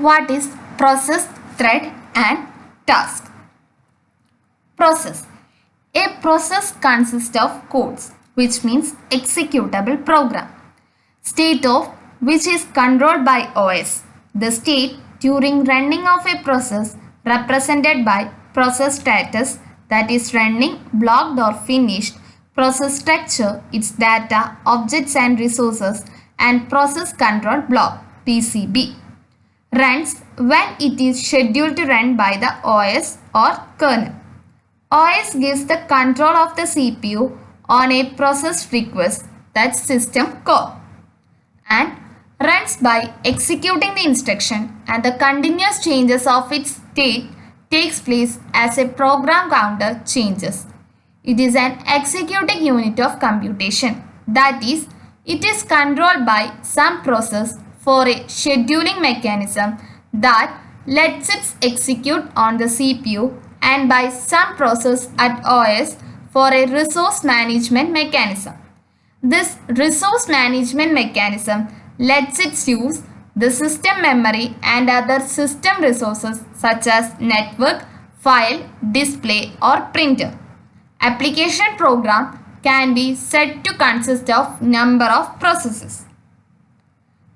What is process, thread and task? Process. A process consists of codes, which means executable program. State of which is controlled by OS. The state during running of a process represented by process status, that is running, blocked or finished, process structure, its data, objects and resources, and process control block PCB. Runs when it is scheduled to run by the OS or kernel. OS gives the control of the CPU on a process request, that's system call, and runs by executing the instruction, and the continuous changes of its state takes place as a program counter changes. It is an executing unit of computation, that is, it is controlled by some process for a scheduling mechanism that lets it execute on the CPU, and by some process at OS for a resource management mechanism. This resource management mechanism lets it use the system memory and other system resources such as network, file, display or printer. Application program can be said to consist of number of processes.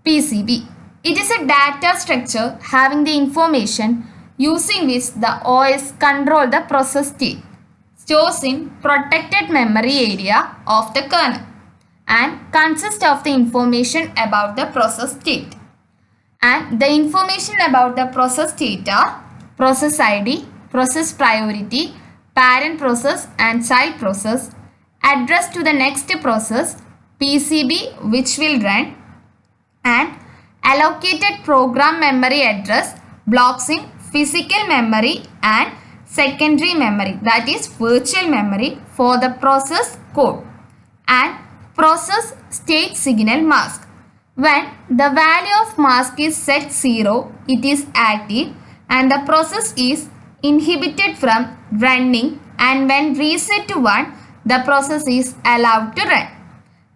PCB. It is a data structure having the information using which the OS control the process state, stores in protected memory area of the kernel, and consists of the information about the process state. And the information about the process state are process ID, process priority, parent process and child process, address to the next process, PCB which will run, and allocated program memory address, blocks in physical memory and secondary memory, that is virtual memory for the process code, and process state signal mask. When the value of mask is set 0, it is active and the process is inhibited from running, and when reset to 1, the process is allowed to run.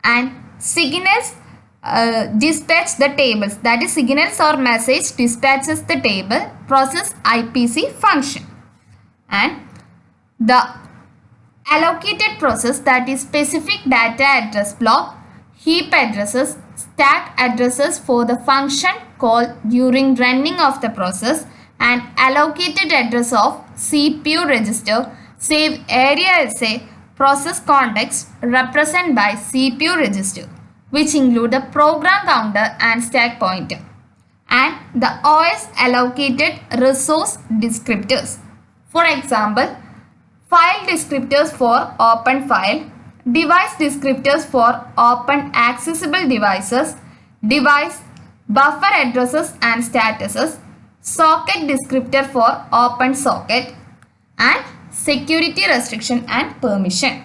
And signals dispatch the tables, that is signals or message dispatches the table, process IPC function. And the allocated process, that is specific data address block, heap addresses, stack addresses for the function called during running of the process, and allocated address of CPU register, save area as a process context represented by CPU register, which include the program counter and stack pointer, and the OS allocated resource descriptors. For example, file descriptors for open file, device descriptors for open accessible devices, device buffer addresses and statuses, socket descriptor for open socket, and security restriction and permission.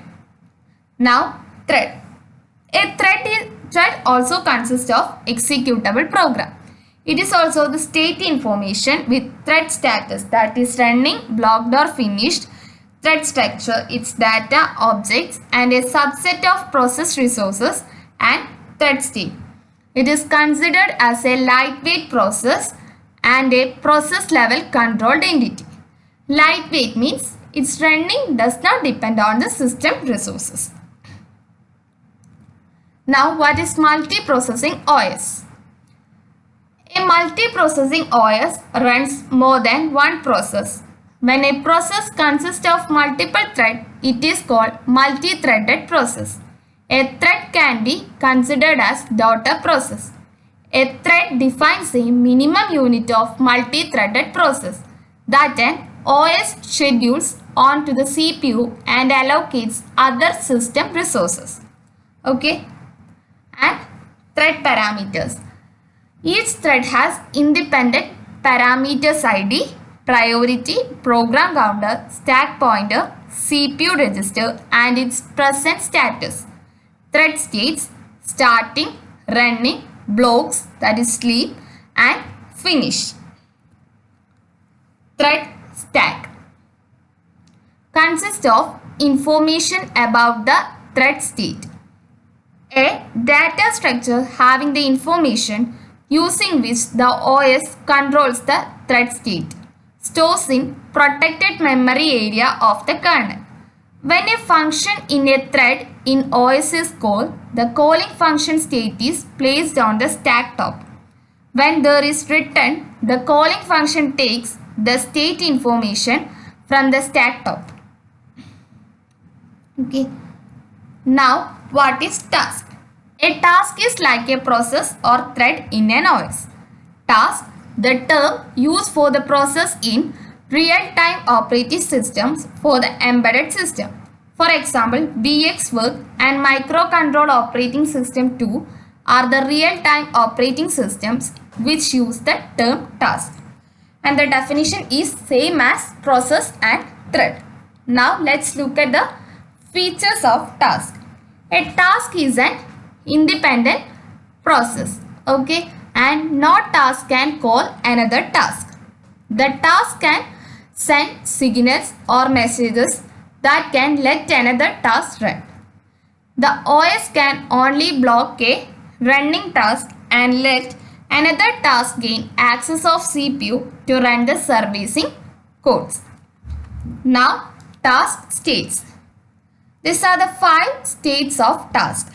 Now, thread. A thread also consists of executable program. It is also the state information with thread status, that is running, blocked or finished, thread structure, its data, objects and a subset of process resources, and thread state. It is considered as a lightweight process and a process level controlled entity. Lightweight means its running does not depend on the system resources. Now, what is multiprocessing OS? A multiprocessing OS runs more than one process. When a process consists of multiple threads, it is called multi-threaded process. A thread can be considered as daughter process. A thread defines a minimum unit of multi-threaded process that an OS schedules onto the CPU and allocates other system resources. Okay? And thread parameters. Each thread has independent parameters ID, priority, program counter, stack pointer, CPU register and its present status. Thread states starting, running, blocks, that is sleep, and finish. Thread stack consists of information about the thread state. A data structure having the information using which the OS controls the thread state, stores in protected memory area of the kernel. When a function in a thread in OS is called, the calling function state is placed on the stack top. When there is return, the calling function takes the state information from the stack top. Okay. Now, what is task? A task is like a process or thread in an OS. Task, the term used for the process in real-time operating systems for the embedded system. For example, VxWorks and Microcontroller Operating System 2 are the real-time operating systems which use the term task. And the definition is same as process and thread. Now let's look at the features of task. A task is an independent process, okay, and no task can call another task. The task can send signals or messages that can let another task run. The OS can only block a running task and let another task gain access of CPU to run the servicing codes. Now, task states. These are the 5 states of task.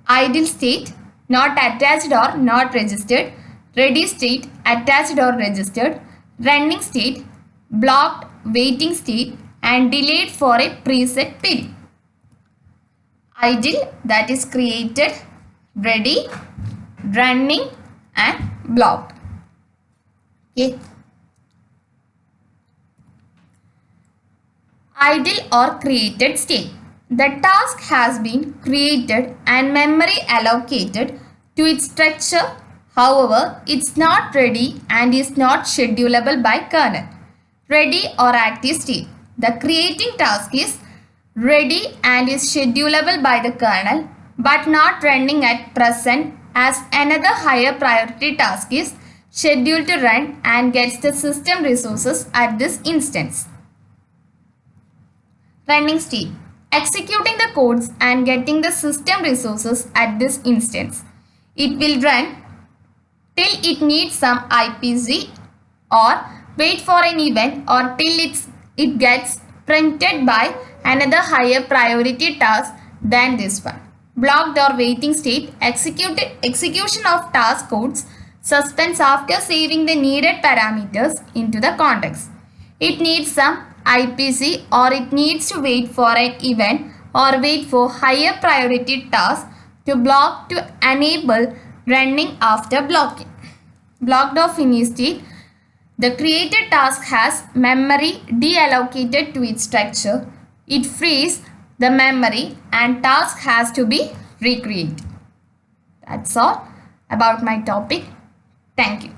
Idle state, not attached or not registered. Ready state, attached or registered. Running state, blocked, waiting state, and delayed for a preset period. Idle, that is created, ready, running, and blocked. Okay. Idle or created state. The task has been created and memory allocated to its structure. However, it's not ready and is not schedulable by kernel. Ready or active state. The creating task is ready and is schedulable by the kernel but not running at present, as another higher priority task is scheduled to run and gets the system resources at this instance. Running state. Executing the codes and getting the system resources at this instance. It will run till it needs some IPC or wait for an event or till it gets printed by another higher priority task than this one. Blocked or waiting state. Execution of task codes suspends after saving the needed parameters into the context. It needs some IPC or it needs to wait for an event or wait for higher priority task to block to enable running after blocking. Blocked or finish state. The created task has memory deallocated to its structure. It frees the memory and task has to be recreated. That's all about my topic. Thank you.